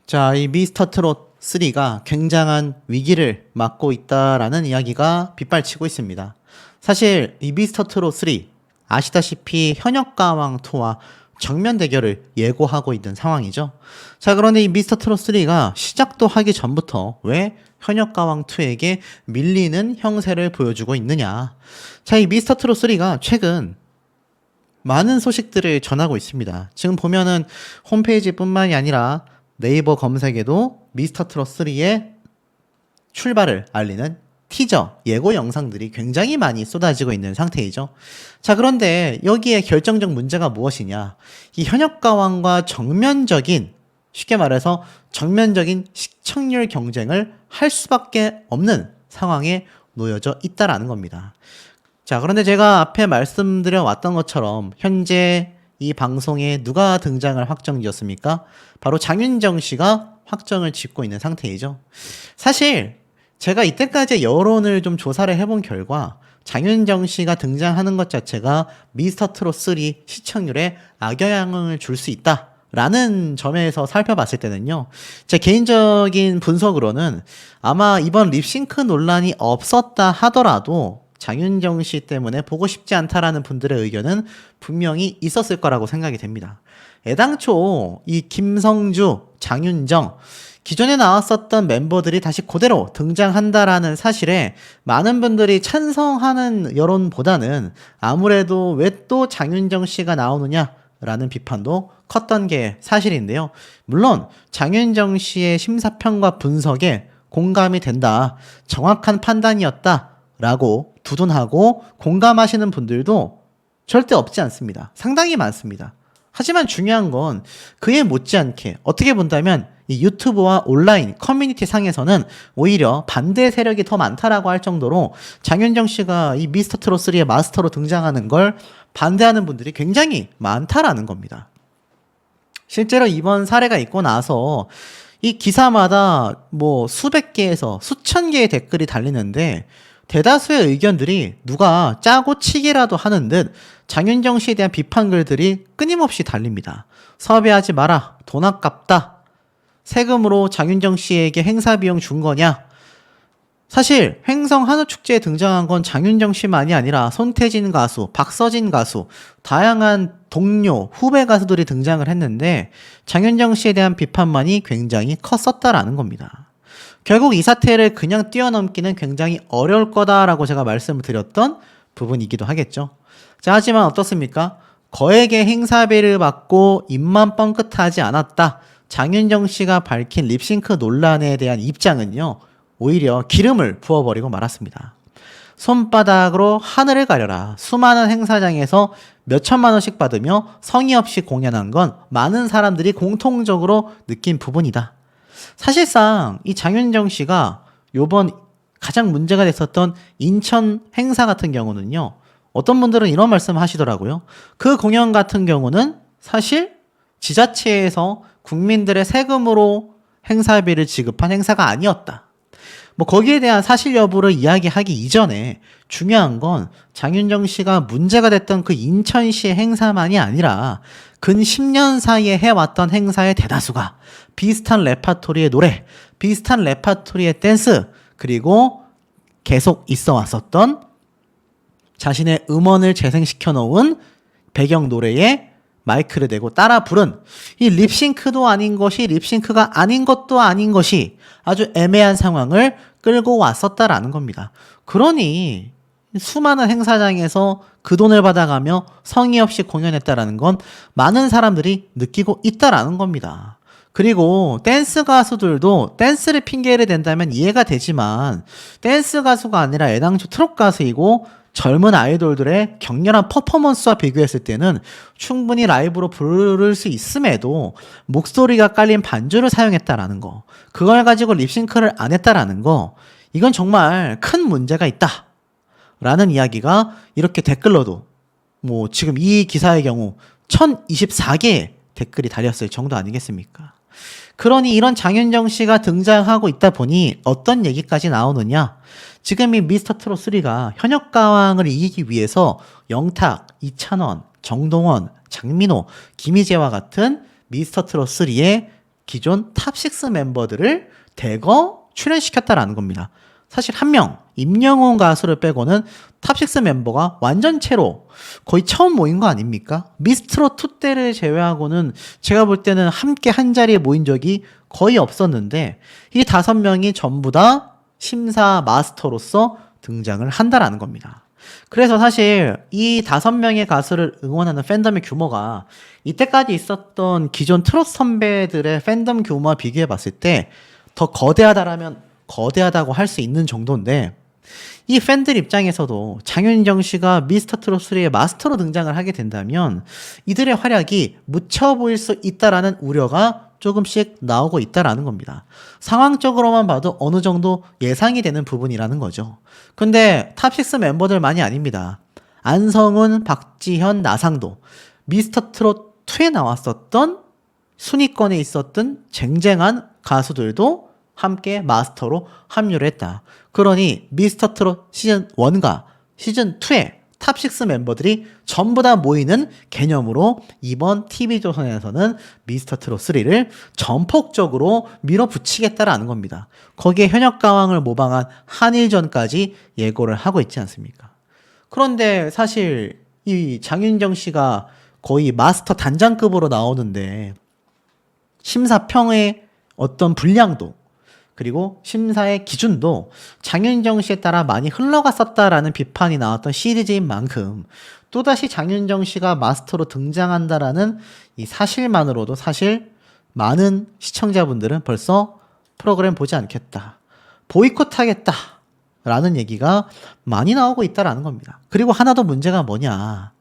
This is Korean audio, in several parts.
자, 이 미스터 트롯 3가 굉장한 위기를 맞고 있다라는 이야기가 빗발치고 있습니다. 사실 이 미스터 트롯 3 아시다시피 현역가왕 2와 정면 대결을 예고하고 있는 상황이죠. 자, 그런데 이 미스터 트롯 3가 시작도 하기 전부터 왜 현역가왕 2에게 밀리는 형세를 보여주고 있느냐. 자, 이 미스터 트롯 3가 최근 많은 소식들을 전하고 있습니다. 지금 보면은 홈페이지뿐만이 아니라 네이버 검색에도 미스터 트롯 3의 출발을 알리는 티저, 예고 영상들이 굉장히 많이 쏟아지고 있는 상태이죠. 자, 그런데 여기에 결정적 문제가 무엇이냐? 이 현역가왕과 쉽게 말해서 정면적인 시청률 경쟁을 할 수밖에 없는 상황에 놓여져 있다라는 겁니다. 자, 그런데 제가 앞에 말씀드려 왔던 것처럼 현재 이 방송에 누가 등장을 확정지었습니까? 바로 장윤정 씨가 확정을 짓고 있는 상태이죠. 사실 제가 이때까지 여론을 좀 조사를 해본 결과 장윤정 씨가 등장하는 것 자체가 미스터 트롯 3 시청률에 악영향을 줄 수 있다. 라는 점에서 살펴봤을 때는요, 제 개인적인 분석으로는 아마 이번 립싱크 논란이 없었다 하더라도 장윤정 씨 때문에 보고 싶지 않다라는 분들의 의견은 분명히 있었을 거라고 생각이 됩니다. 애당초 이 김성주, 장윤정, 기존에 나왔었던 멤버들이 다시 그대로 등장한다라는 사실에 많은 분들이 찬성하는 여론보다는 아무래도 왜 또 장윤정 씨가 나오느냐라는 비판도 컸던 게 사실인데요. 물론 장윤정 씨의 심사평과 분석에 공감이 된다, 정확한 판단이었다 라고 두둔하고 공감하시는 분들도 절대 없지 않습니다. 상당히 많습니다. 하지만 중요한 건 그에 못지않게 어떻게 본다면 이 유튜브와 온라인 커뮤니티 상에서는 오히려 반대 세력이 더 많다라고 할 정도로 장윤정 씨가 이 미스터 트롯 3의 마스터로 등장하는 걸 반대하는 분들이 굉장히 많다라는 겁니다. 실제로 이번 사례가 있고 나서 이 기사마다 뭐 수백 개에서 수천 개의 댓글이 달리는데 대다수의 의견들이 누가 짜고 치기라도 하는 듯 장윤정 씨에 대한 비판 글들이 끊임없이 달립니다. 섭외하지 마라. 돈 아깝다. 세금으로 장윤정 씨에게 행사 비용 준 거냐? 사실 횡성 한우축제에 등장한 건 장윤정 씨만이 아니라 손태진 가수, 박서진 가수, 다양한 동료, 후배 가수들이 등장을 했는데 장윤정 씨에 대한 비판만이 굉장히 컸었다라는 겁니다. 결국 이 사태를 그냥 뛰어넘기는 굉장히 어려울 거다라고 제가 말씀을 드렸던 부분이기도 하겠죠. 자, 하지만 어떻습니까? 거액의 행사비를 받고 입만 뻥끗하지 않았다. 장윤정 씨가 밝힌 립싱크 논란에 대한 입장은요, 오히려 기름을 부어버리고 말았습니다. 손바닥으로 하늘을 가려라. 수많은 행사장에서 몇 천만 원씩 받으며 성의 없이 공연한 건 많은 사람들이 공통적으로 느낀 부분이다. 사실상 이 장윤정 씨가 요번 가장 문제가 됐었던 인천 행사 같은 경우는요, 어떤 분들은 이런 말씀 하시더라고요. 그 공연 같은 경우는 사실 지자체에서 국민들의 세금으로 행사비를 지급한 행사가 아니었다. 뭐 거기에 대한 사실 여부를 이야기하기 이전에 중요한 건 장윤정 씨가 문제가 됐던 그 인천시의 행사만이 아니라 근 10년 사이에 해왔던 행사의 대다수가 비슷한 레파토리의 노래, 비슷한 레파토리의 댄스, 그리고 계속 있어 왔었던 자신의 음원을 재생시켜 놓은 배경 노래에 마이크를 대고 따라 부른 이 립싱크도 아닌 것이 립싱크가 아닌 것도 아닌 것이 아주 애매한 상황을 끌고 왔었다라는 겁니다. 그러니 수많은 행사장에서 그 돈을 받아가며 성의 없이 공연했다라는 건 많은 사람들이 느끼고 있다라는 겁니다. 그리고 댄스 가수들도 댄스를 핑계를 댄다면 이해가 되지만 댄스 가수가 아니라 애당초 트롯 가수이고 젊은 아이돌들의 격렬한 퍼포먼스와 비교했을 때는 충분히 라이브로 부를 수 있음에도 목소리가 깔린 반주를 사용했다라는 거, 그걸 가지고 립싱크를 안 했다라는 거, 이건 정말 큰 문제가 있다 라는 이야기가 이렇게 댓글로도 뭐 지금 이 기사의 경우 1024개의 댓글이 달렸을 정도 아니겠습니까? 그러니 이런 장윤정 씨가 등장하고 있다 보니 어떤 얘기까지 나오느냐? 지금 이 미스터 트롯 3가 현역가왕을 이기기 위해서 영탁, 이찬원, 정동원, 장민호, 김희재와 같은 미스터 트롯 3의 기존 탑6 멤버들을 대거 출연시켰다라는 겁니다. 사실 한 명, 임영웅 가수를 빼고는 탑6 멤버가 완전체로 거의 처음 모인 거 아닙니까? 미스트롯2 때를 제외하고는 제가 볼 때는 함께 한 자리에 모인 적이 거의 없었는데 이 5명이 전부 다 심사 마스터로서 등장을 한다라는 겁니다. 그래서 사실 이 5명의 가수를 응원하는 팬덤의 규모가 이때까지 있었던 기존 트롯 선배들의 팬덤 규모와 비교해 봤을 때 더 거대하다라면 거대하다고 할 수 있는 정도인데 이 팬들 입장에서도 장윤정 씨가 미스터 트롯 3의 마스터로 등장을 하게 된다면 이들의 활약이 묻혀 보일 수 있다라는 우려가 조금씩 나오고 있다라는 겁니다. 상황적으로만 봐도 어느 정도 예상이 되는 부분이라는 거죠. 근데 탑6 멤버들만이 아닙니다. 안성훈, 박지현, 나상도, 미스터 트롯 2에 나왔었던 순위권에 있었던 쟁쟁한 가수들도 함께 마스터로 합류를 했다. 그러니 미스터 트롯 시즌 1과 시즌 2의 탑6 멤버들이 전부 다 모이는 개념으로 이번 TV조선에서는 미스터 트롯 3를 전폭적으로 밀어붙이겠다라는 겁니다. 거기에 현역가왕을 모방한 한일전까지 예고를 하고 있지 않습니까? 그런데 사실 이 장윤정 씨가 거의 마스터 단장급으로 나오는데 심사평의 어떤 분량도 그리고 심사의 기준도 장윤정 씨에 따라 많이 흘러갔었다라는 비판이 나왔던 시리즈인 만큼 또다시 장윤정 씨가 마스터로 등장한다라는 이 사실만으로도 사실 많은 시청자분들은 벌써 프로그램 보지 않겠다, 보이콧하겠다 라는 얘기가 많이 나오고 있다라는 겁니다. 그리고 하나 더 문제가 뭐냐,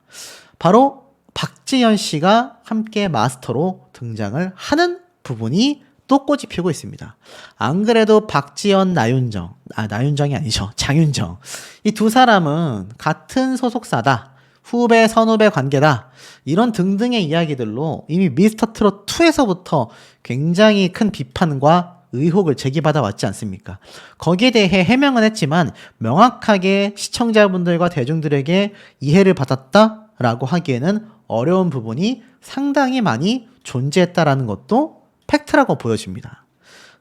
바로 박지현 씨가 함께 마스터로 등장을 하는 부분이 또 꽃이 피고 있습니다. 안 그래도 박지현, 나윤정이 아니죠. 장윤정. 이 두 사람은 같은 소속사다, 후배, 선후배 관계다, 이런 등등의 이야기들로 이미 미스터 트롯 2에서부터 굉장히 큰 비판과 의혹을 제기받아 왔지 않습니까? 거기에 대해 해명은 했지만 명확하게 시청자분들과 대중들에게 이해를 받았다라고 하기에는 어려운 부분이 상당히 많이 존재했다라는 것도 팩트라고 보여집니다.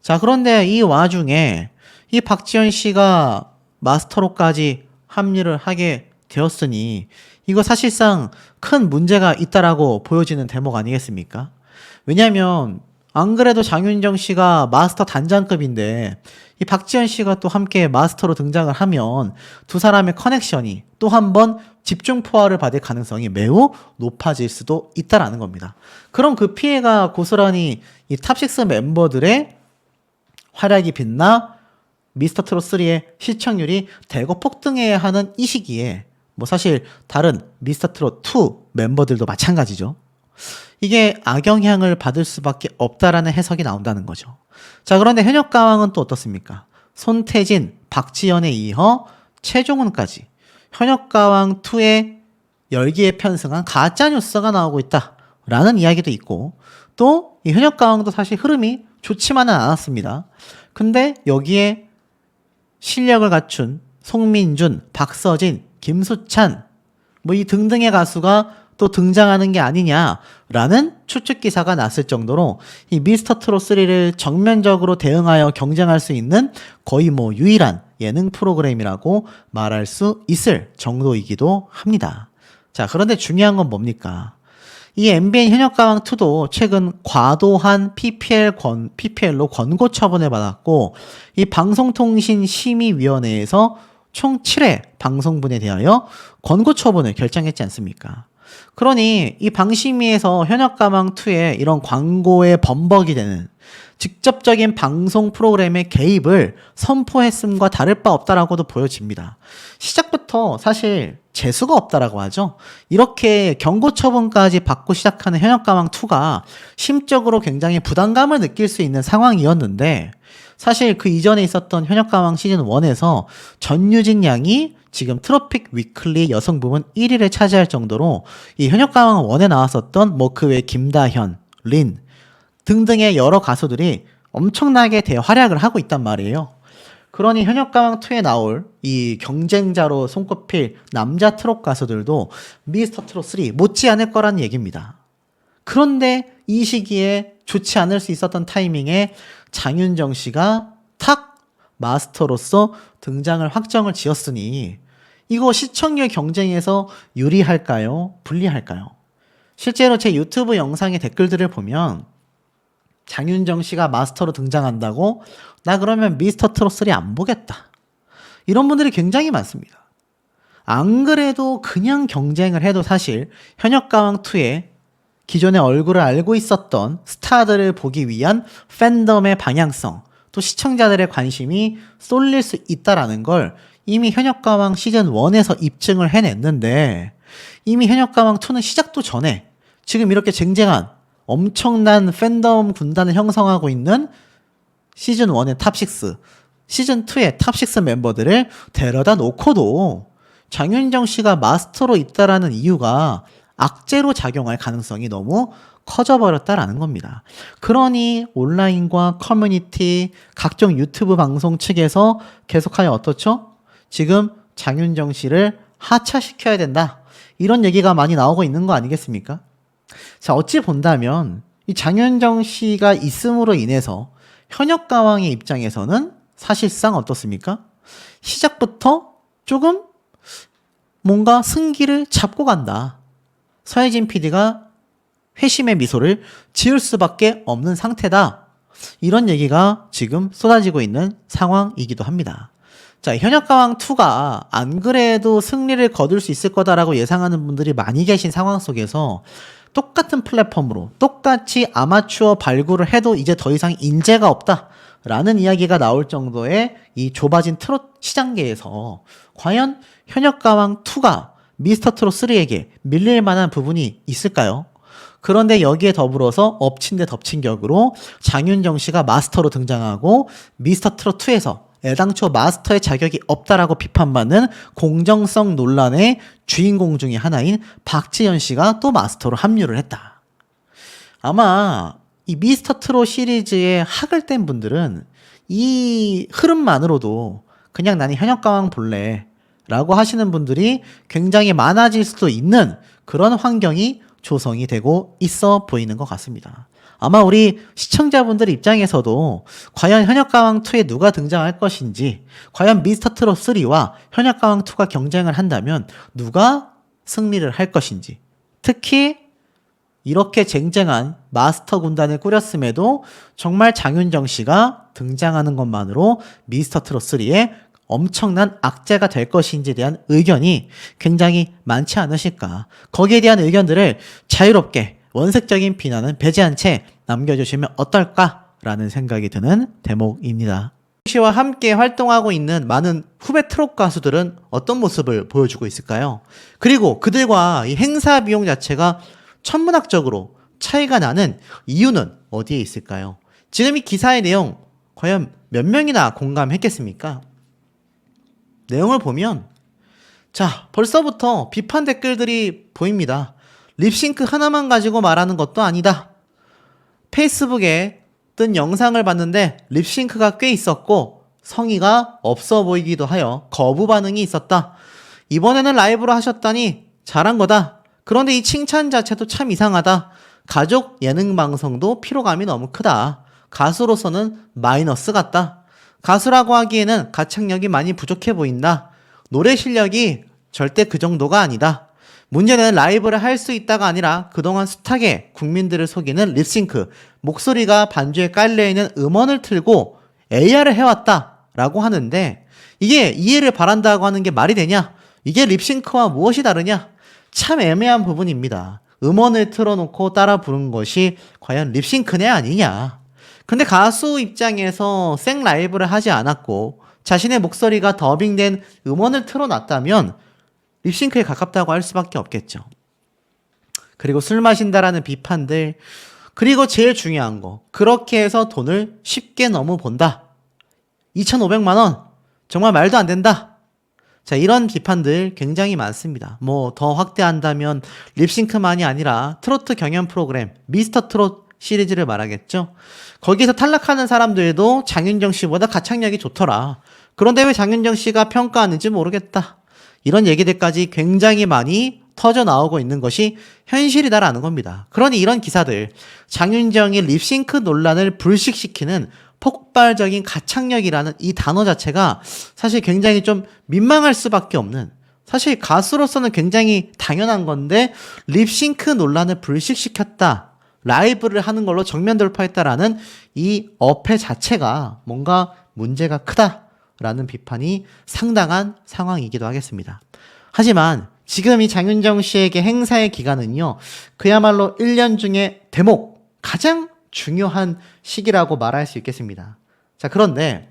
자, 그런데 이 와중에 이 박지현 씨가 마스터로까지 합류를 하게 되었으니 이거 사실상 큰 문제가 있다라고 보여지는 대목 아니겠습니까? 왜냐하면 안 그래도 장윤정 씨가 마스터 단장급인데 이 박지현 씨가 또 함께 마스터로 등장을 하면 두 사람의 커넥션이 또 한 번 집중 포화를 받을 가능성이 매우 높아질 수도 있다라는 겁니다. 그럼 그 피해가 고스란히 이 탑6 멤버들의 활약이 빛나 미스터 트롯 3의 시청률이 대거 폭등해야 하는 이 시기에 뭐 사실 다른 미스터 트롯 2 멤버들도 마찬가지죠. 이게 악영향을 받을 수밖에 없다라는 해석이 나온다는 거죠. 자, 그런데 현역가왕은 또 어떻습니까? 손태진, 박지현에 이어 최종훈까지 현역가왕 2의 열기에 편승한 가짜뉴스가 나오고 있다라는 이야기도 있고, 또 이 현역가왕도 사실 흐름이 좋지만은 않았습니다. 근데 여기에 실력을 갖춘 송민준, 박서진, 김수찬 뭐 이 등등의 가수가 또 등장하는 게 아니냐라는 추측 기사가 났을 정도로 이 미스터 트롯 3를 정면적으로 대응하여 경쟁할 수 있는 거의 뭐 유일한 예능 프로그램이라고 말할 수 있을 정도이기도 합니다. 자, 그런데 중요한 건 뭡니까? 이 MBN 현역가왕2도 최근 과도한 PPL로 권고 처분을 받았고, 이 방송통신심의위원회에서 총 7회 방송분에 대하여 권고 처분을 결정했지 않습니까? 그러니 이 방심위에서 현역가왕2의 이런 광고에 범벅이 되는 직접적인 방송 프로그램의 개입을 선포했음과 다를 바 없다라고도 보여집니다. 시작부터 사실 재수가 없다라고 하죠. 이렇게 경고 처분까지 받고 시작하는 현역가왕2가 심적으로 굉장히 부담감을 느낄 수 있는 상황이었는데, 사실 그 이전에 있었던 현역가왕 시즌 1에서 전유진 양이 지금 트로픽 위클리 여성 부문 1위를 차지할 정도로 이 현역가왕 1에 나왔었던 뭐 그 외 김다현, 린 등등의 여러 가수들이 엄청나게 대활약을 하고 있단 말이에요. 그러니 현역가왕 2에 나올 이 경쟁자로 손꼽힐 남자 트롯 가수들도 미스터 트롯 3 못지않을 거란 얘기입니다. 그런데 이 시기에 좋지 않을 수 있었던 타이밍에 장윤정 씨가 탁 마스터로서 등장을 확정을 지었으니 이거 시청률 경쟁에서 유리할까요? 불리할까요? 실제로 제 유튜브 영상의 댓글들을 보면 장윤정 씨가 마스터로 등장한다고 나 그러면 미스터 트롯 3 안 보겠다. 이런 분들이 굉장히 많습니다. 안 그래도 그냥 경쟁을 해도 사실 현역가왕2의 기존의 얼굴을 알고 있었던 스타들을 보기 위한 팬덤의 방향성, 또 시청자들의 관심이 쏠릴 수 있다라는 걸 이미 현역가왕 시즌 1에서 입증을 해냈는데 이미 현역가왕2는 시작도 전에 지금 이렇게 쟁쟁한 엄청난 팬덤 군단을 형성하고 있는 시즌 1의 탑6, 시즌 2의 탑6 멤버들을 데려다 놓고도 장윤정 씨가 마스터로 있다라는 이유가 악재로 작용할 가능성이 너무 커져버렸다라는 겁니다. 그러니 온라인과 커뮤니티, 각종 유튜브 방송 측에서 계속하여 어떻죠? 지금 장윤정 씨를 하차시켜야 된다. 이런 얘기가 많이 나오고 있는 거 아니겠습니까? 자, 어찌 본다면 이 장윤정 씨가 있음으로 인해서 현역가왕의 입장에서는 사실상 어떻습니까? 시작부터 조금 뭔가 승기를 잡고 간다. 서혜진 PD가 회심의 미소를 지을 수밖에 없는 상태다. 이런 얘기가 지금 쏟아지고 있는 상황이기도 합니다. 자, 현역가왕2가 안 그래도 승리를 거둘 수 있을 거다라고 예상하는 분들이 많이 계신 상황 속에서 똑같은 플랫폼으로 똑같이 아마추어 발굴을 해도 이제 더 이상 인재가 없다. 라는 이야기가 나올 정도의 이 좁아진 트롯 시장계에서 과연 현역가왕2가 미스터 트롯 3에게 밀릴 만한 부분이 있을까요? 그런데 여기에 더불어서 엎친 데 덮친 격으로 장윤정 씨가 마스터로 등장하고 미스터 트롯 2에서 애당초 마스터의 자격이 없다라고 비판받는 공정성 논란의 주인공 중에 하나인 박지현 씨가 또 마스터로 합류를 했다. 아마 이 미스터 트롯 시리즈에 학을 뗀 분들은 이 흐름만으로도 그냥 나는 현역가왕 볼래 라고 하시는 분들이 굉장히 많아질 수도 있는 그런 환경이 조성이 되고 있어 보이는 것 같습니다. 아마 우리 시청자분들 입장에서도 과연 현역가왕2에 누가 등장할 것인지, 과연 미스터 트롯 3와 현역가왕2가 경쟁을 한다면 누가 승리를 할 것인지, 특히 이렇게 쟁쟁한 마스터 군단을 꾸렸음에도 정말 장윤정 씨가 등장하는 것만으로 미스터 트롯 3에 엄청난 악재가 될 것인지에 대한 의견이 굉장히 많지 않으실까. 거기에 대한 의견들을 자유롭게 원색적인 비난은 배제한 채 남겨주시면 어떨까라는 생각이 드는 대목입니다. 씨와 함께 활동하고 있는 많은 후배 트롯 가수들은 어떤 모습을 보여주고 있을까요? 그리고 그들과 이 행사 비용 자체가 천문학적으로 차이가 나는 이유는 어디에 있을까요? 지금 이 기사의 내용 과연 몇 명이나 공감했겠습니까? 내용을 보면 자, 벌써부터 비판 댓글들이 보입니다. 립싱크 하나만 가지고 말하는 것도 아니다. 페이스북에 뜬 영상을 봤는데 립싱크가 꽤 있었고 성의가 없어 보이기도 하여 거부 반응이 있었다. 이번에는 라이브로 하셨다니 잘한 거다. 그런데 이 칭찬 자체도 참 이상하다. 가족 예능 방송도 피로감이 너무 크다. 가수로서는 마이너스 같다. 가수라고 하기에는 가창력이 많이 부족해 보인다. 노래 실력이 절대 그 정도가 아니다. 문제는 라이브를 할 수 있다가 아니라 그동안 숱하게 국민들을 속이는 립싱크, 목소리가 반주에 깔려있는 음원을 틀고 AR을 해왔다 라고 하는데 이게 이해를 바란다고 하는 게 말이 되냐? 이게 립싱크와 무엇이 다르냐? 참 애매한 부분입니다. 음원을 틀어놓고 따라 부른 것이 과연 립싱크냐 아니냐? 근데 가수 입장에서 생 라이브를 하지 않았고 자신의 목소리가 더빙된 음원을 틀어놨다면 립싱크에 가깝다고 할 수밖에 없겠죠. 그리고 술 마신다라는 비판들, 그리고 제일 중요한 거, 그렇게 해서 돈을 쉽게 너무 본다. 2,500만 원 정말 말도 안 된다. 자, 이런 비판들 굉장히 많습니다. 뭐 더 확대한다면 립싱크만이 아니라 트로트 경연 프로그램 미스터 트롯 시리즈를 말하겠죠. 거기서 탈락하는 사람들도 장윤정 씨보다 가창력이 좋더라. 그런데 왜 장윤정 씨가 평가하는지 모르겠다. 이런 얘기들까지 굉장히 많이 터져 나오고 있는 것이 현실이다라는 겁니다. 그러니 이런 기사들, 장윤정이 립싱크 논란을 불식시키는 폭발적인 가창력이라는 이 단어 자체가 사실 굉장히 좀 민망할 수밖에 없는, 사실 가수로서는 굉장히 당연한 건데 립싱크 논란을 불식시켰다, 라이브를 하는 걸로 정면 돌파했다라는 이 어폐 자체가 뭔가 문제가 크다라는 비판이 상당한 상황이기도 하겠습니다. 하지만 지금 이 장윤정 씨에게 행사의 기간은요, 그야말로 1년 중에 대목, 가장 중요한 시기라고 말할 수 있겠습니다. 자, 그런데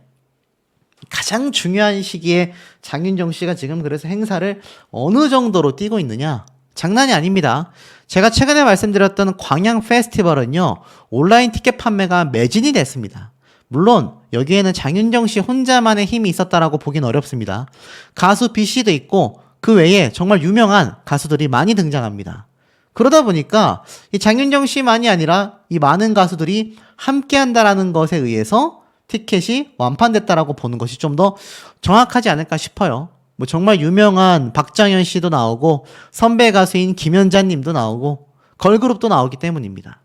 가장 중요한 시기에 장윤정 씨가 지금 그래서 행사를 어느 정도로 뛰고 있느냐? 장난이 아닙니다. 제가 최근에 말씀드렸던 광양 페스티벌은요, 온라인 티켓 판매가 매진이 됐습니다. 물론 여기에는 장윤정 씨 혼자만의 힘이 있었다라고 보긴 어렵습니다. 가수 B씨도 있고 그 외에 정말 유명한 가수들이 많이 등장합니다. 그러다 보니까 이 장윤정 씨만이 아니라 이 많은 가수들이 함께 한다라는 것에 의해서 티켓이 완판됐다라고 보는 것이 좀 더 정확하지 않을까 싶어요. 뭐 정말 유명한 박장현 씨도 나오고 선배 가수인 김연자 님도 나오고 걸그룹도 나오기 때문입니다.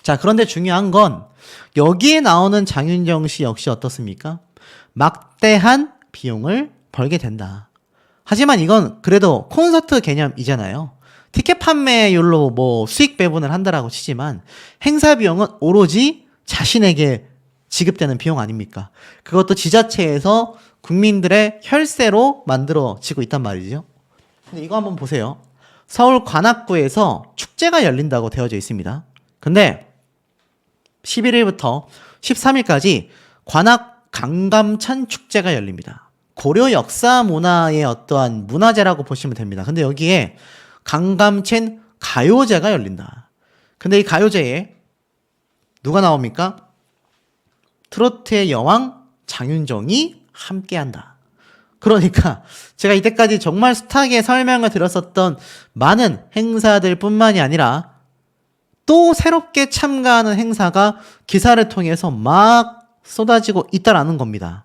자, 그런데 중요한 건 여기에 나오는 장윤정 씨 역시 어떻습니까? 막대한 비용을 벌게 된다. 하지만 이건 그래도 콘서트 개념이잖아요. 티켓 판매율로 뭐 수익 배분을 한다라고 치지만 행사 비용은 오로지 자신에게 지급되는 비용 아닙니까? 그것도 지자체에서 국민들의 혈세로 만들어지고 있단 말이죠. 근데 이거 한번 보세요. 서울 관악구에서 축제가 열린다고 되어져 있습니다. 근데 11일부터 13일까지 관악 강감찬 축제가 열립니다. 고려 역사 문화의 어떠한 문화재라고 보시면 됩니다. 근데 여기에 강감찬 가요제가 열린다. 근데 이 가요제에 누가 나옵니까? 트로트의 여왕 장윤정이 함께한다. 그러니까 제가 이때까지 정말 숱하게 설명을 드렸었던 많은 행사들 뿐만이 아니라 또 새롭게 참가하는 행사가 기사를 통해서 막 쏟아지고 있다라는 겁니다.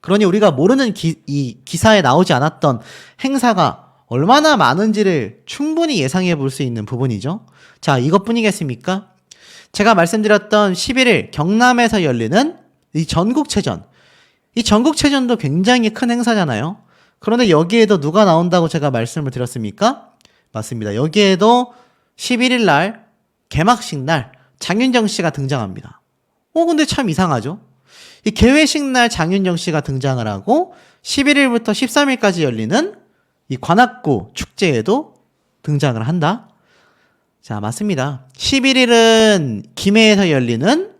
그러니 우리가 모르는 이 기사에 나오지 않았던 행사가 얼마나 많은지를 충분히 예상해 볼 수 있는 부분이죠. 자, 이것뿐이겠습니까? 제가 말씀드렸던 11일 경남에서 열리는 이 전국체전. 이 전국체전도 굉장히 큰 행사잖아요. 그런데 여기에도 누가 나온다고 제가 말씀을 드렸습니까? 맞습니다. 여기에도 11일 날 개막식 날 장윤정 씨가 등장합니다. 근데 참 이상하죠? 이 개회식 날 장윤정 씨가 등장을 하고 11일부터 13일까지 열리는 이 관악구 축제에도 등장을 한다? 자, 맞습니다. 11일은 김해에서 열리는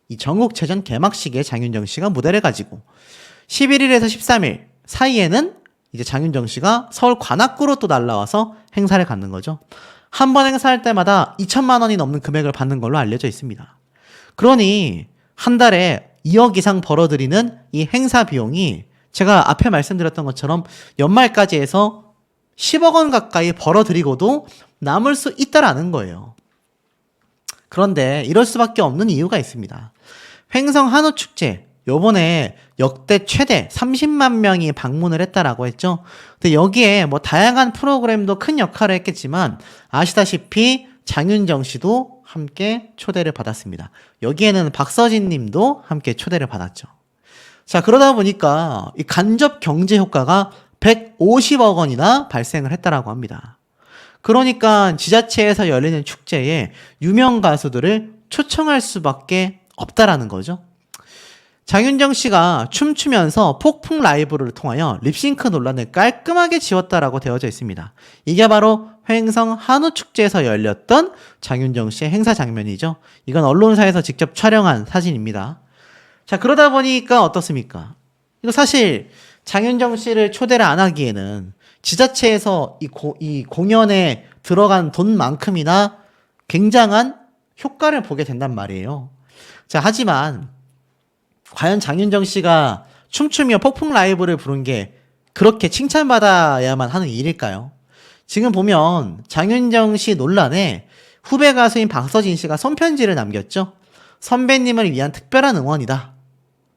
이 전국체전 개막식에 장윤정 씨가 무대를 가지고 11일에서 13일 사이에는 이제 장윤정 씨가 서울 관악구로 또 날라와서 행사를 갖는 거죠. 한 번 행사할 때마다 2천만 원이 넘는 금액을 받는 걸로 알려져 있습니다. 그러니 한 달에 2억 이상 벌어들이는 이 행사 비용이 제가 앞에 말씀드렸던 것처럼 연말까지 해서 10억 원 가까이 벌어들이고도 남을 수 있다라는 거예요. 그런데 이럴 수밖에 없는 이유가 있습니다. 횡성 한우축제, 요번에 역대 최대 30만 명이 방문을 했다라고 했죠. 근데 여기에 뭐 다양한 프로그램도 큰 역할을 했겠지만 아시다시피 장윤정 씨도 함께 초대를 받았습니다. 여기에는 박서진 님도 함께 초대를 받았죠. 자, 그러다 보니까 이 간접 경제 효과가 150억 원이나 발생을 했다라고 합니다. 그러니까 지자체에서 열리는 축제에 유명 가수들을 초청할 수밖에 없다라는 거죠. 장윤정 씨가 춤추면서 폭풍 라이브를 통하여 립싱크 논란을 깔끔하게 지웠다라고 되어져 있습니다. 이게 바로 횡성 한우축제에서 열렸던 장윤정 씨의 행사 장면이죠. 이건 언론사에서 직접 촬영한 사진입니다. 자, 그러다 보니까 어떻습니까? 이거 사실 장윤정 씨를 초대를 안 하기에는 지자체에서 이 공연에 들어간 돈만큼이나 굉장한 효과를 보게 된단 말이에요. 자, 하지만 과연 장윤정 씨가 춤추며 폭풍 라이브를 부른 게 그렇게 칭찬받아야만 하는 일일까요? 지금 보면 장윤정 씨 논란에 후배 가수인 박서진 씨가 손편지를 남겼죠. 선배님을 위한 특별한 응원이다.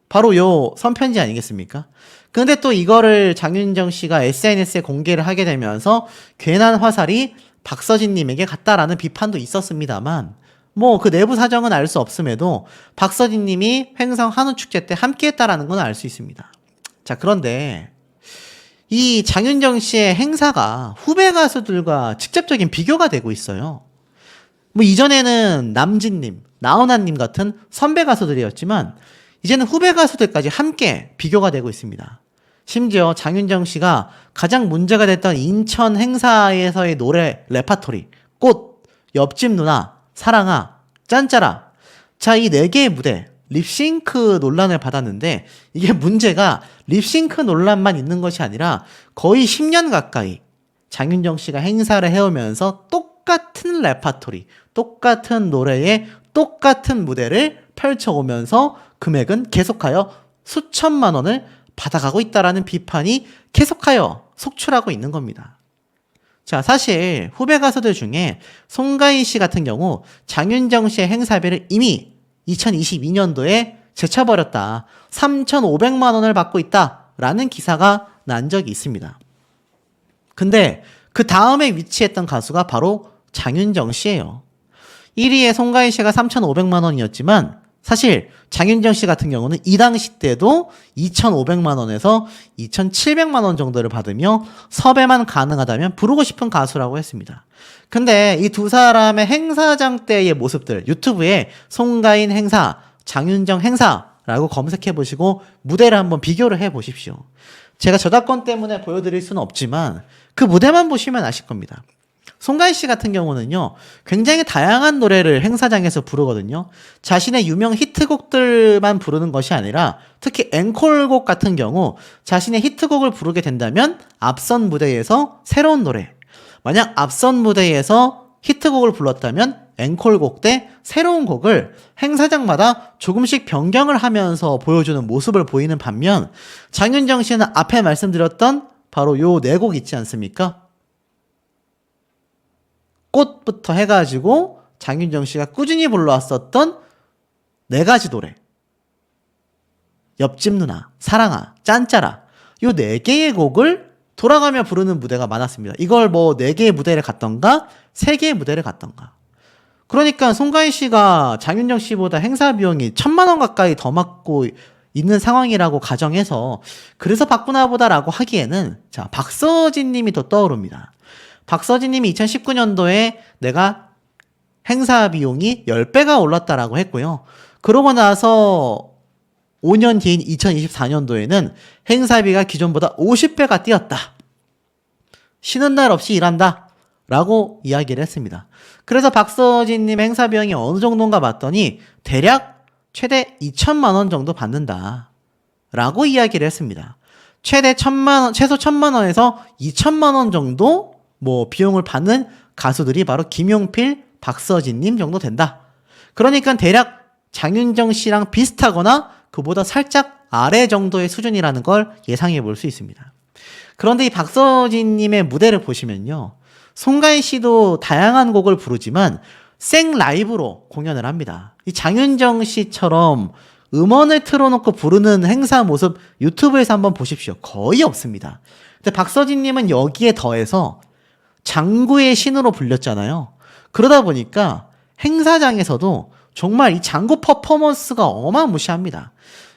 바로 요 선편지 아니겠습니까? 근데 또 이거를 장윤정 씨가 SNS에 공개를 하게 되면서 괜한 화살이 박서진님에게 갔다라는 비판도 있었습니다만, 뭐 그 내부 사정은 알 수 없음에도 박서진님이 횡성 한우축제 때 함께했다라는 건 알 수 있습니다. 자, 그런데 이 장윤정 씨의 행사가 후배 가수들과 직접적인 비교가 되고 있어요. 뭐 이전에는 남진님, 나훈아님 같은 선배 가수들이었지만 이제는 후배 가수들까지 함께 비교가 되고 있습니다. 심지어 장윤정 씨가 가장 문제가 됐던 인천 행사에서의 노래 레파토리, 꽃, 옆집 누나, 사랑아, 짠짜라. 자, 이 4개의 무대, 립싱크 논란을 받았는데 이게 문제가 립싱크 논란만 있는 것이 아니라 거의 10년 가까이 장윤정 씨가 행사를 해오면서 똑같은 레파토리, 똑같은 노래에 똑같은 무대를 펼쳐오면서 금액은 계속하여 수천만 원을 받아가고 있다라는 비판이 계속하여 속출하고 있는 겁니다. 자, 사실 후배 가수들 중에 송가인 씨 같은 경우 장윤정 씨의 행사비를 이미 2022년도에 제쳐버렸다. 3,500만 원을 받고 있다라는 기사가 난 적이 있습니다. 근데 그 다음에 위치했던 가수가 바로 장윤정 씨예요. 1위에 송가인 씨가 3,500만 원이었지만 사실 장윤정 씨 같은 경우는 이 당시 때도 2,500만 원에서 2,700만 원 정도를 받으며 섭외만 가능하다면 부르고 싶은 가수라고 했습니다. 근데 이 두 사람의 행사장 때의 모습들 유튜브에 송가인 행사, 장윤정 행사라고 검색해 보시고 무대를 한번 비교를 해 보십시오. 제가 저작권 때문에 보여드릴 수는 없지만 그 무대만 보시면 아실 겁니다. 송가인 씨 같은 경우는요, 굉장히 다양한 노래를 행사장에서 부르거든요. 자신의 유명 히트곡들만 부르는 것이 아니라 특히 앵콜곡 같은 경우 자신의 히트곡을 부르게 된다면 앞선 무대에서 새로운 노래, 만약 앞선 무대에서 히트곡을 불렀다면 앵콜곡 때 새로운 곡을 행사장마다 조금씩 변경을 하면서 보여주는 모습을 보이는 반면 장윤정 씨는 앞에 말씀드렸던 바로 요 4곡 있지 않습니까? 꽃부터 해가지고 장윤정 씨가 꾸준히 불러왔었던 4가지 노래, 옆집 누나, 사랑아, 짠짜라, 요 4개의 곡을 돌아가며 부르는 무대가 많았습니다. 이걸 뭐 4개의 무대를 갔던가 3개의 무대를 갔던가. 그러니까 송가인 씨가 장윤정 씨보다 행사 비용이 1,000만 원 가까이 더 받고 있는 상황이라고 가정해서 그래서 바꾸나 보다라고 하기에는 자, 박서진 님이 더 떠오릅니다. 박서진 님이 2019년도에 내가 행사 비용이 10배가 올랐다라고 했고요. 그러고 나서 5년 뒤인 2024년도에는 행사비가 기존보다 50배가 뛰었다. 쉬는 날 없이 일한다. 라고 이야기를 했습니다. 그래서 박서진 님 행사 비용이 어느 정도인가 봤더니 대략 최대 2천만 원 정도 받는다. 라고 이야기를 했습니다. 최대 1,000만 원, 최소 1,000만 원에서 2천만 원 정도 뭐 비용을 받는 가수들이 바로 김용필, 박서진님 정도 된다. 그러니까 대략 장윤정 씨랑 비슷하거나 그보다 살짝 아래 정도의 수준이라는 걸 예상해 볼 수 있습니다. 그런데 이 박서진님의 무대를 보시면요, 송가인 씨도 다양한 곡을 부르지만 생 라이브로 공연을 합니다. 이 장윤정 씨처럼 음원을 틀어놓고 부르는 행사 모습 유튜브에서 한번 보십시오. 거의 없습니다. 근데 박서진님은 여기에 더해서 장구의 신으로 불렸잖아요. 그러다 보니까 행사장에서도 정말 이 장구 퍼포먼스가 어마무시합니다.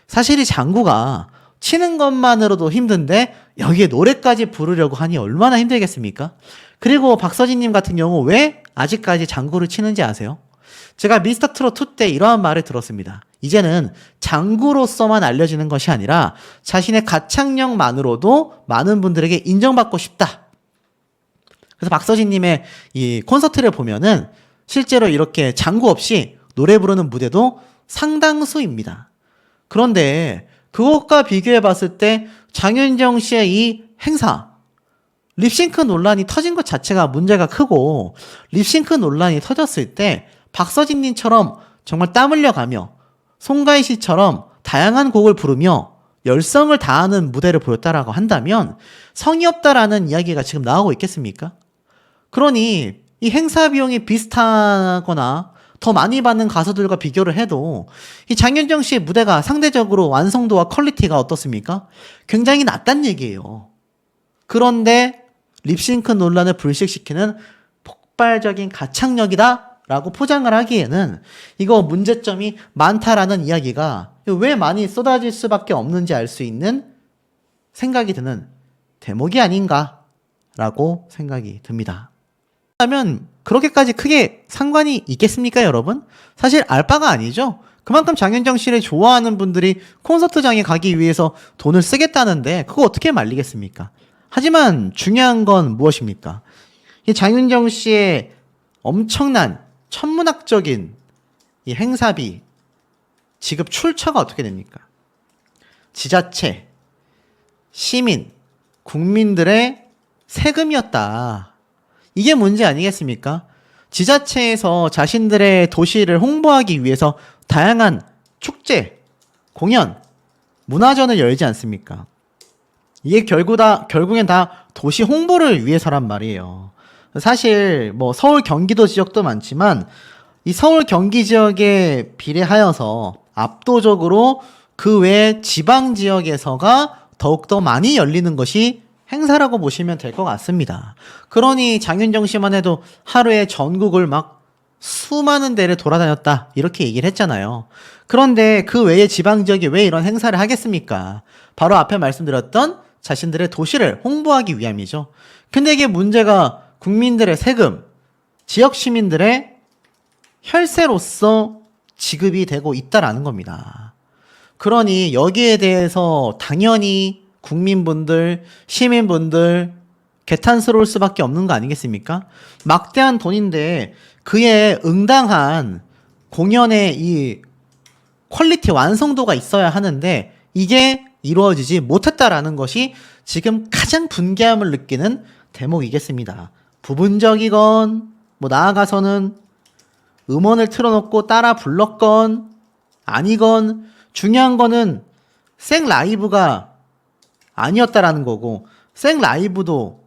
사실 이 장구가 치는 것만으로도 힘든데 여기에 노래까지 부르려고 하니 얼마나 힘들겠습니까? 그리고 박서진님 같은 경우 왜 아직까지 장구를 치는지 아세요? 제가 미스터트롯2 때 이러한 말을 들었습니다. 이제는 장구로서만 알려지는 것이 아니라 자신의 가창력만으로도 많은 분들에게 인정받고 싶다. 그래서 박서진님의 이 콘서트를 보면은 실제로 이렇게 장구 없이 노래 부르는 무대도 상당수입니다. 그런데 그것과 비교해 봤을 때 장윤정 씨의 이 행사, 립싱크 논란이 터진 것 자체가 문제가 크고, 립싱크 논란이 터졌을 때 박서진님처럼 정말 땀 흘려가며 송가인 씨처럼 다양한 곡을 부르며 열성을 다하는 무대를 보였다라고 한다면 성의 없다라는 이야기가 지금 나오고 있겠습니까? 그러니 이 행사 비용이 비슷하거나 더 많이 받는 가수들과 비교를 해도 이 장윤정 씨의 무대가 상대적으로 완성도와 퀄리티가 어떻습니까? 굉장히 낮단 얘기예요. 그런데 립싱크 논란을 불식시키는 폭발적인 가창력이다 라고 포장을 하기에는 이거 문제점이 많다라는 이야기가 왜 많이 쏟아질 수밖에 없는지 알 수 있는 생각이 드는 대목이 아닌가 라고 생각이 듭니다. 그렇다면 그렇게까지 크게 상관이 있겠습니까, 여러분? 사실 알 바가 아니죠. 그만큼 장윤정 씨를 좋아하는 분들이 콘서트장에 가기 위해서 돈을 쓰겠다는데 그거 어떻게 말리겠습니까? 하지만 중요한 건 무엇입니까? 이 장윤정 씨의 엄청난 천문학적인 이 행사비 지급 출처가 어떻게 됩니까? 지자체, 시민, 국민들의 세금이었다. 이게 문제 아니겠습니까? 지자체에서 자신들의 도시를 홍보하기 위해서 다양한 축제, 공연, 문화전을 열지 않습니까? 이게 결국엔 다 도시 홍보를 위해서란 말이에요. 사실 뭐 서울 경기도 지역도 많지만 이 서울 경기 지역에 비례하여서 압도적으로 그 외 지방 지역에서가 더욱더 많이 열리는 것이 행사라고 보시면 될 것 같습니다. 그러니 장윤정 씨만 해도 하루에 전국을 막 수많은 데를 돌아다녔다 이렇게 얘기를 했잖아요. 그런데 그 외의 지방 지역이 왜 이런 행사를 하겠습니까? 바로 앞에 말씀드렸던 자신들의 도시를 홍보하기 위함이죠. 근데 이게 문제가 국민들의 세금, 지역 시민들의 혈세로서 지급이 되고 있다라는 겁니다. 그러니 여기에 대해서 당연히 국민분들, 시민분들 개탄스러울 수밖에 없는 거 아니겠습니까? 막대한 돈인데 그에 응당한 공연의 이 퀄리티 완성도가 있어야 하는데 이게 이루어지지 못했다라는 것이 지금 가장 분개함을 느끼는 대목이겠습니다. 부분적이건 뭐 나아가서는 음원을 틀어놓고 따라 불렀건 아니건 중요한 거는 생 라이브가 아니었다라는 거고 생 라이브도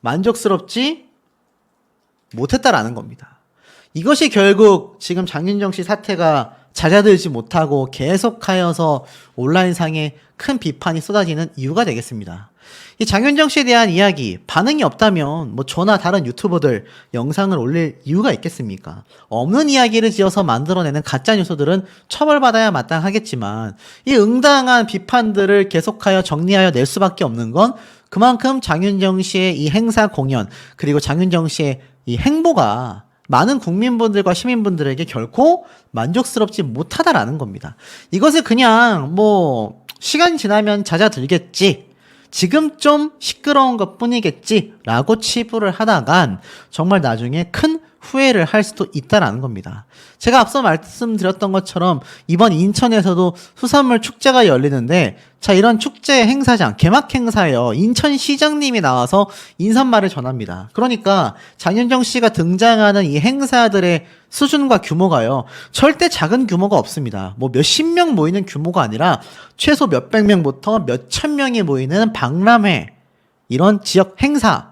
만족스럽지 못했다라는 겁니다. 이것이 결국 지금 장윤정 씨 사태가 잦아들지 못하고 계속하여서 온라인상에 큰 비판이 쏟아지는 이유가 되겠습니다. 이 장윤정 씨에 대한 이야기, 반응이 없다면 뭐 저나 다른 유튜버들 영상을 올릴 이유가 있겠습니까? 없는 이야기를 지어서 만들어내는 가짜 뉴스들은 처벌받아야 마땅하겠지만 이 응당한 비판들을 계속하여 정리하여 낼 수밖에 없는 건 그만큼 장윤정 씨의 이 행사 공연 그리고 장윤정 씨의 이 행보가 많은 국민분들과 시민분들에게 결코 만족스럽지 못하다라는 겁니다. 이것을 그냥 뭐 시간이 지나면 잦아들겠지, 지금 좀 시끄러운 것 뿐이겠지 라고 치부를 하다간 정말 나중에 큰 후회를 할 수도 있다라는 겁니다. 제가 앞서 말씀드렸던 것처럼 이번 인천에서도 수산물 축제가 열리는데 자, 이런 축제 행사장, 개막 행사에요. 인천시장님이 나와서 인사말을 전합니다. 그러니까 장윤정 씨가 등장하는 이 행사들의 수준과 규모가요. 절대 작은 규모가 없습니다. 뭐 몇십 명 모이는 규모가 아니라 최소 몇백 명부터 몇천 명이 모이는 박람회, 이런 지역 행사,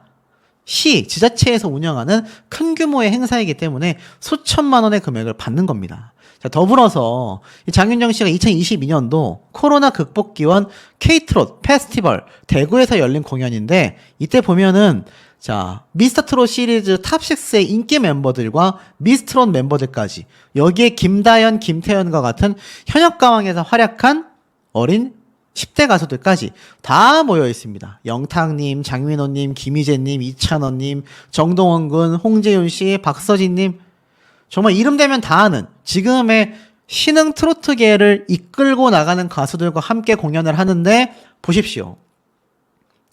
지자체에서 운영하는 큰 규모의 행사이기 때문에 수천만 원의 금액을 받는 겁니다. 자, 더불어서 장윤정 씨가 2022년도 코로나 극복 기원 K트롯 페스티벌 대구에서 열린 공연인데 이때 보면은 자, 미스터트롯 시리즈 탑6의 인기 멤버들과 미스트롯 멤버들까지 여기에 김다연, 김태연과 같은 현역가왕에서 활약한 어린 10대 가수들까지 다 모여 있습니다. 영탁님, 장민호님, 김희재님, 이찬원님, 정동원군, 홍재윤씨, 박서진님, 정말 이름 되면 다 아는 지금의 신흥 트로트계를 이끌고 나가는 가수들과 함께 공연을 하는데 보십시오.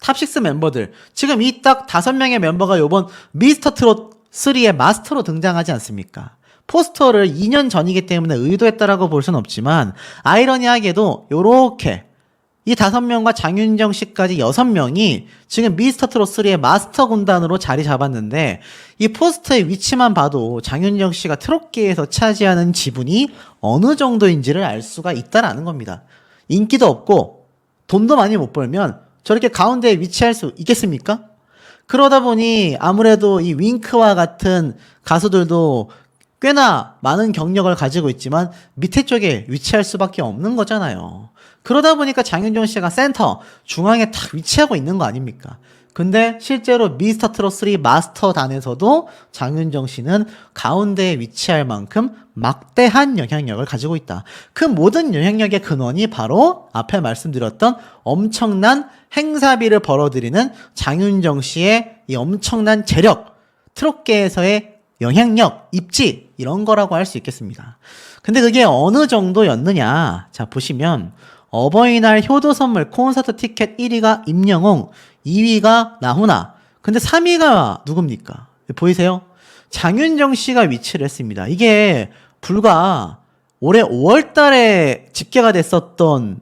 탑6 멤버들, 지금 이 딱 5명의 멤버가 요번 미스터트롯 3의 마스터로 등장하지 않습니까? 포스터를 2년 전이기 때문에 의도했다라고 볼 수는 없지만 아이러니하게도 요렇게 이 5명과 장윤정 씨까지 6명이 지금 미스터트롯 3의 마스터 군단으로 자리 잡았는데 이 포스터의 위치만 봐도 장윤정 씨가 트롯계에서 차지하는 지분이 어느 정도인지를 알 수가 있다라는 겁니다. 인기도 없고 돈도 많이 못 벌면 저렇게 가운데에 위치할 수 있겠습니까? 그러다 보니 아무래도 이 윙크와 같은 가수들도 꽤나 많은 경력을 가지고 있지만 밑에 쪽에 위치할 수밖에 없는 거잖아요. 그러다 보니까 장윤정 씨가 센터 중앙에 탁 위치하고 있는 거 아닙니까? 근데 실제로 미스터 트롯 3 마스터단에서도 장윤정 씨는 가운데에 위치할 만큼 막대한 영향력을 가지고 있다. 그 모든 영향력의 근원이 바로 앞에 말씀드렸던 엄청난 행사비를 벌어들이는 장윤정 씨의 이 엄청난 재력, 트롯계에서의 영향력, 입지 이런 거라고 할 수 있겠습니다. 근데 그게 어느 정도였느냐? 자, 보시면 어버이날 효도 선물 콘서트 티켓 1위가 임영웅, 2위가 나훈아. 근데 3위가 누굽니까? 보이세요? 장윤정 씨가 위치를 했습니다. 이게 불과 올해 5월 달에 집계가 됐었던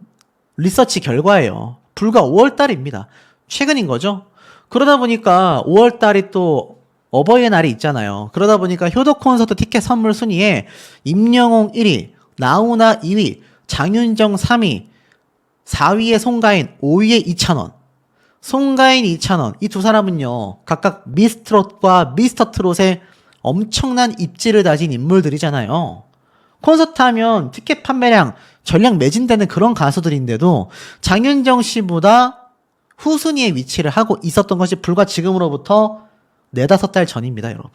리서치 결과예요. 불과 5월 달입니다. 최근인 거죠. 그러다 보니까 5월 달이 또 어버이의 날이 있잖아요. 그러다 보니까 효도 콘서트 티켓 선물 순위에 임영웅 1위, 나훈아 2위, 장윤정 3위, 4위에 송가인, 5위에 이찬원. 송가인, 이찬원 이 두 사람은요 각각 미스트롯과 미스터 트롯의 엄청난 입지를 다진 인물들이잖아요. 콘서트 하면 티켓 판매량 전량 매진되는 그런 가수들인데도 장윤정 씨보다 후순위에 위치를 하고 있었던 것이 불과 지금으로부터 4-5달 전입니다, 여러분.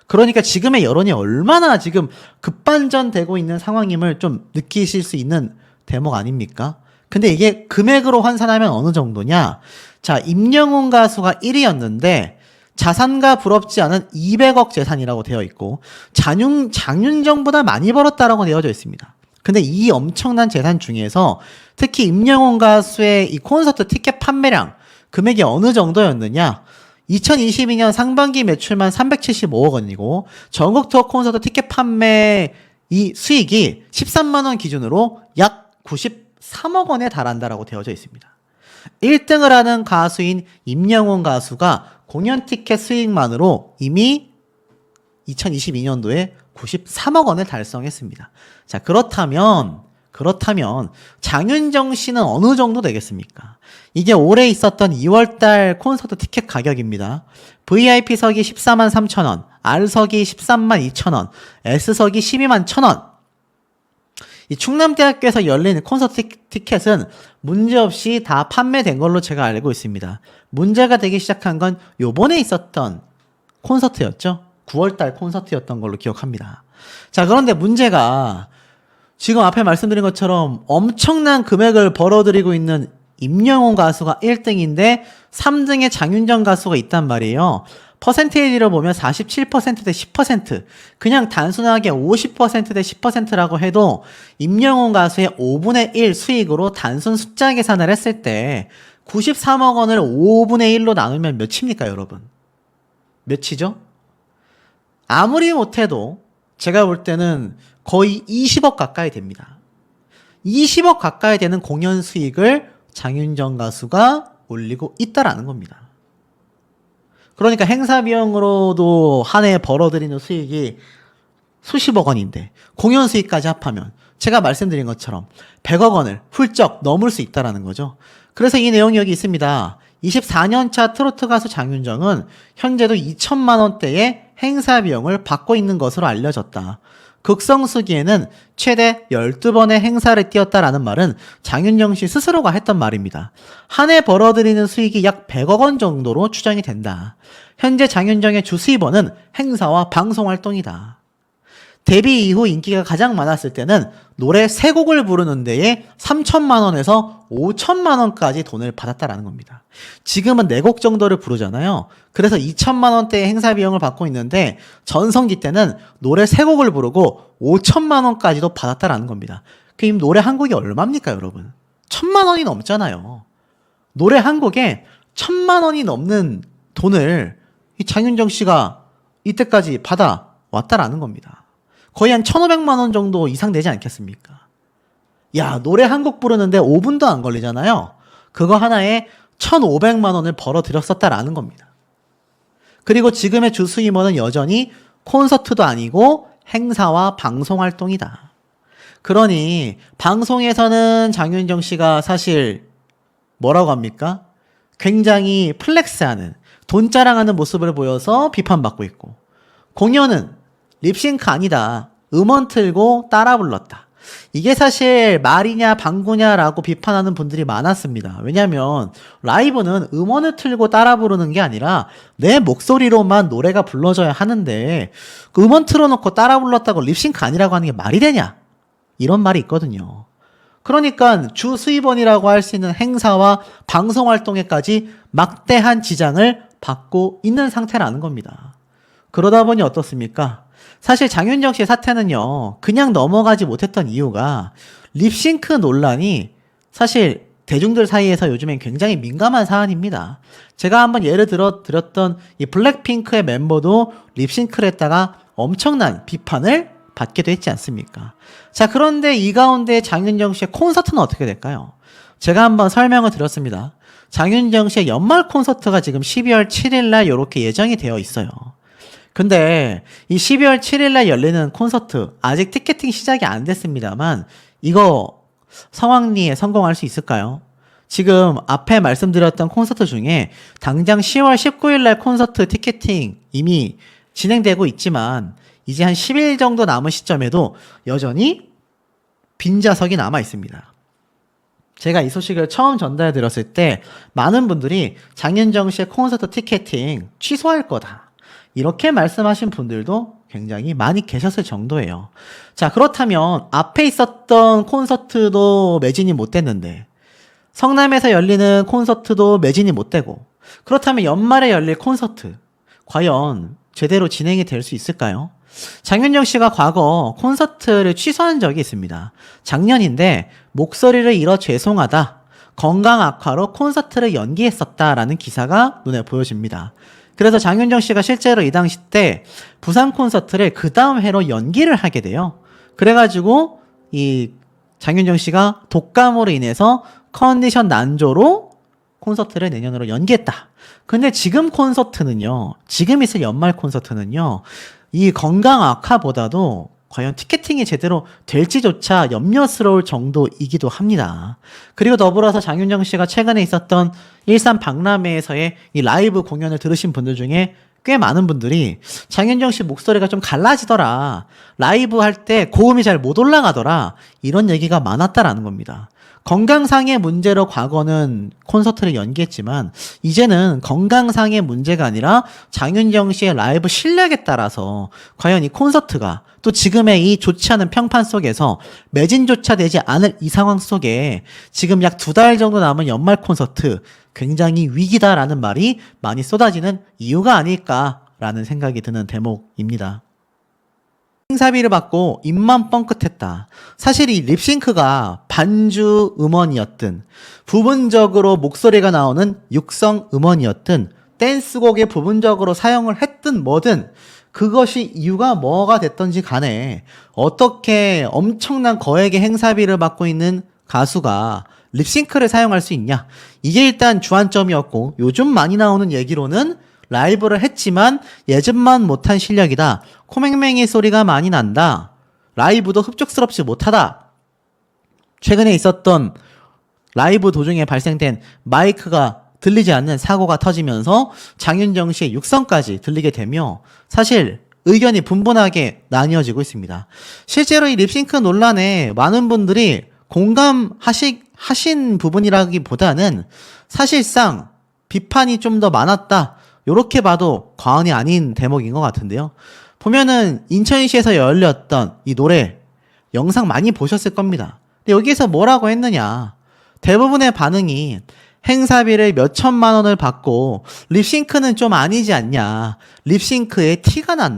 그러니까 지금의 여론이 얼마나 지금 급반전되고 있는 상황임을 좀 느끼실 수 있는 대목 아닙니까? 근데 이게 금액으로 환산하면 어느 정도냐? 자, 임영웅 가수가 1위였는데 자산가 부럽지 않은 200억 재산이라고 되어 있고 장윤정보다 많이 벌었다라고 되어져 있습니다. 근데 이 엄청난 재산 중에서 특히 임영웅 가수의 이 콘서트 티켓 판매량 금액이 어느 정도였느냐? 2022년 상반기 매출만 375억 원이고 전국 투어 콘서트 티켓 판매 이 수익이 13만 원 기준으로 약 93억 원에 달한다라고 되어져 있습니다. 1등을 하는 가수인 임영웅 가수가 공연 티켓 수익만으로 이미 2022년도에 93억 원을 달성했습니다. 자, 그렇다면 장윤정 씨는 어느 정도 되겠습니까? 이게 올해 있었던 2월달 콘서트 티켓 가격입니다. VIP석이 14만 3천 원, R석이 13만 2천 원, S석이 12만 1천 원. 이 충남대학교에서 열린 콘서트 티켓은 문제없이 다 판매된 걸로 제가 알고 있습니다. 문제가 되기 시작한 건 요번에 있었던 콘서트였죠. 9월달 콘서트였던 걸로 기억합니다. 자, 그런데 문제가 지금 앞에 말씀드린 것처럼 엄청난 금액을 벌어들이고 있는 임영웅 가수가 1등인데 3등에 장윤정 가수가 있단 말이에요. 퍼센테이지로 보면 47% 대 10%, 그냥 단순하게 50% 대 10%라고 해도 임영웅 가수의 5분의 1 수익으로 단순 숫자 계산을 했을 때 93억 원을 5분의 1로 나누면 몇입니까, 여러분? 몇이죠? 아무리 못해도 제가 볼 때는 거의 20억 가까이 됩니다. 20억 가까이 되는 공연 수익을 장윤정 가수가 올리고 있다라는 겁니다. 그러니까 행사 비용으로도 한 해 벌어들이는 수익이 수십억 원인데 공연 수익까지 합하면 제가 말씀드린 것처럼 100억 원을 훌쩍 넘을 수 있다라는 거죠. 그래서 이 내용이 여기 있습니다. 24년차 트로트 가수 장윤정은 현재도 2천만 원대의 행사 비용을 받고 있는 것으로 알려졌다. 극성수기에는 최대 12번의 행사를 띄웠다라는 말은 장윤정 씨 스스로가 했던 말입니다. 한 해 벌어들이는 수익이 약 100억 원 정도로 추정이 된다. 현재 장윤정의 주 수입원은 행사와 방송 활동이다. 데뷔 이후 인기가 가장 많았을 때는 노래 3곡을 부르는 데에 3천만 원에서 5천만 원까지 돈을 받았다라는 겁니다. 지금은 4곡 정도를 부르잖아요. 그래서 2천만 원대의 행사 비용을 받고 있는데 전성기 때는 노래 3곡을 부르고 5천만 원까지도 받았다라는 겁니다. 그럼 노래 한 곡이 얼마입니까, 여러분? 1,000만 원이 넘잖아요. 노래 한 곡에 1,000만 원이 넘는 돈을 이 장윤정 씨가 이때까지 받아왔다라는 겁니다. 거의 한 1,500만 원 정도 이상 되지 않겠습니까? 야, 노래 한 곡 부르는데 5분도 안 걸리잖아요. 그거 하나에 1,500만 원을 벌어들였었다라는 겁니다. 그리고 지금의 주 수임원은 여전히 콘서트도 아니고 행사와 방송 활동이다. 그러니 방송에서는 장윤정 씨가 사실 뭐라고 합니까? 굉장히 플렉스하는, 돈 자랑하는 모습을 보여서 비판받고 있고, 공연은 립싱크 아니다. 음원 틀고 따라 불렀다. 이게 사실 말이냐 방구냐라고 비판하는 분들이 많았습니다. 왜냐면 라이브는 음원을 틀고 따라 부르는 게 아니라 내 목소리로만 노래가 불러져야 하는데 그 음원 틀어놓고 따라 불렀다고 립싱크 아니라고 하는 게 말이 되냐? 이런 말이 있거든요. 그러니까 주 수입원이라고 할 수 있는 행사와 방송 활동에까지 막대한 지장을 받고 있는 상태라는 겁니다. 그러다 보니 어떻습니까? 사실 장윤정 씨의 사태는요, 그냥 넘어가지 못했던 이유가 립싱크 논란이 사실 대중들 사이에서 요즘엔 굉장히 민감한 사안입니다. 제가 한번 예를 들어 드렸던 이 블랙핑크의 멤버도 립싱크를 했다가 엄청난 비판을 받기도 했지 않습니까? 자, 그런데 이 가운데 장윤정 씨의 콘서트는 어떻게 될까요? 제가 한번 설명을 드렸습니다. 장윤정 씨의 연말 콘서트가 지금 12월 7일 날 이렇게 예정이 되어 있어요. 근데 이 12월 7일 날 열리는 콘서트 아직 티켓팅 시작이 안 됐습니다만 이거 성황리에 성공할 수 있을까요? 지금 앞에 말씀드렸던 콘서트 중에 당장 10월 19일 날 콘서트 티켓팅 이미 진행되고 있지만 이제 한 10일 정도 남은 시점에도 여전히 빈좌석이 남아 있습니다. 제가 이 소식을 처음 전달해 드렸을 때 많은 분들이 장윤정 씨의 콘서트 티켓팅 취소할 거다. 이렇게 말씀하신 분들도 굉장히 많이 계셨을 정도예요. 자, 그렇다면 앞에 있었던 콘서트도 매진이 못 됐는데 성남에서 열리는 콘서트도 매진이 못 되고 그렇다면 연말에 열릴 콘서트 과연 제대로 진행이 될 수 있을까요? 장윤정 씨가 과거 콘서트를 취소한 적이 있습니다. 작년인데 목소리를 잃어 죄송하다. 건강 악화로 콘서트를 연기했었다라는 기사가 눈에 보여집니다. 그래서 장윤정 씨가 실제로 이 당시 때 부산 콘서트를 그 다음 해로 연기를 하게 돼요. 그래가지고 이 장윤정 씨가 독감으로 인해서 컨디션 난조로 콘서트를 내년으로 연기했다. 근데 지금 콘서트는요, 지금 있을 연말 콘서트는요, 이 건강 악화보다도 과연 티켓팅이 제대로 될지조차 염려스러울 정도이기도 합니다. 그리고 더불어서 장윤정 씨가 최근에 있었던 일산 박람회에서의 이 라이브 공연을 들으신 분들 중에 꽤 많은 분들이 장윤정 씨 목소리가 좀 갈라지더라. 라이브 할 때 고음이 잘 못 올라가더라. 이런 얘기가 많았다라는 겁니다. 건강상의 문제로 과거는 콘서트를 연기했지만 이제는 건강상의 문제가 아니라 장윤정 씨의 라이브 실력에 따라서 과연 이 콘서트가 또 지금의 이 좋지 않은 평판 속에서 매진조차 되지 않을 이 상황 속에 지금 약 2달 정도 남은 연말 콘서트 굉장히 위기다라는 말이 많이 쏟아지는 이유가 아닐까라는 생각이 드는 대목입니다. 행사비를 받고 입만 뻥끗했다. 사실 이 립싱크가 반주 음원이었든 부분적으로 목소리가 나오는 육성 음원이었든 댄스곡에 부분적으로 사용을 했든 뭐든 그것이 이유가 뭐가 됐던지 간에 어떻게 엄청난 거액의 행사비를 받고 있는 가수가 립싱크를 사용할 수 있냐. 이게 일단 주안점이었고 요즘 많이 나오는 얘기로는 라이브를 했지만 예전만 못한 실력이다. 코맹맹이 소리가 많이 난다. 라이브도 흡족스럽지 못하다. 최근에 있었던 라이브 도중에 발생된 마이크가 들리지 않는 사고가 터지면서 장윤정 씨의 육성까지 들리게 되며 사실 의견이 분분하게 나뉘어지고 있습니다. 실제로 이 립싱크 논란에 많은 분들이 공감하신 부분이라기보다는 사실상 비판이 좀 더 많았다. 요렇게 봐도 과언이 아닌 대목인 것 같은데요. 보면은 인천시에서 열렸던 이 노래 영상 많이 보셨을 겁니다. 근데 여기에서 뭐라고 했느냐. 대부분의 반응이 행사비를 몇 천만 원을 받고 립싱크는 좀 아니지 않냐. 립싱크에 티가 난다.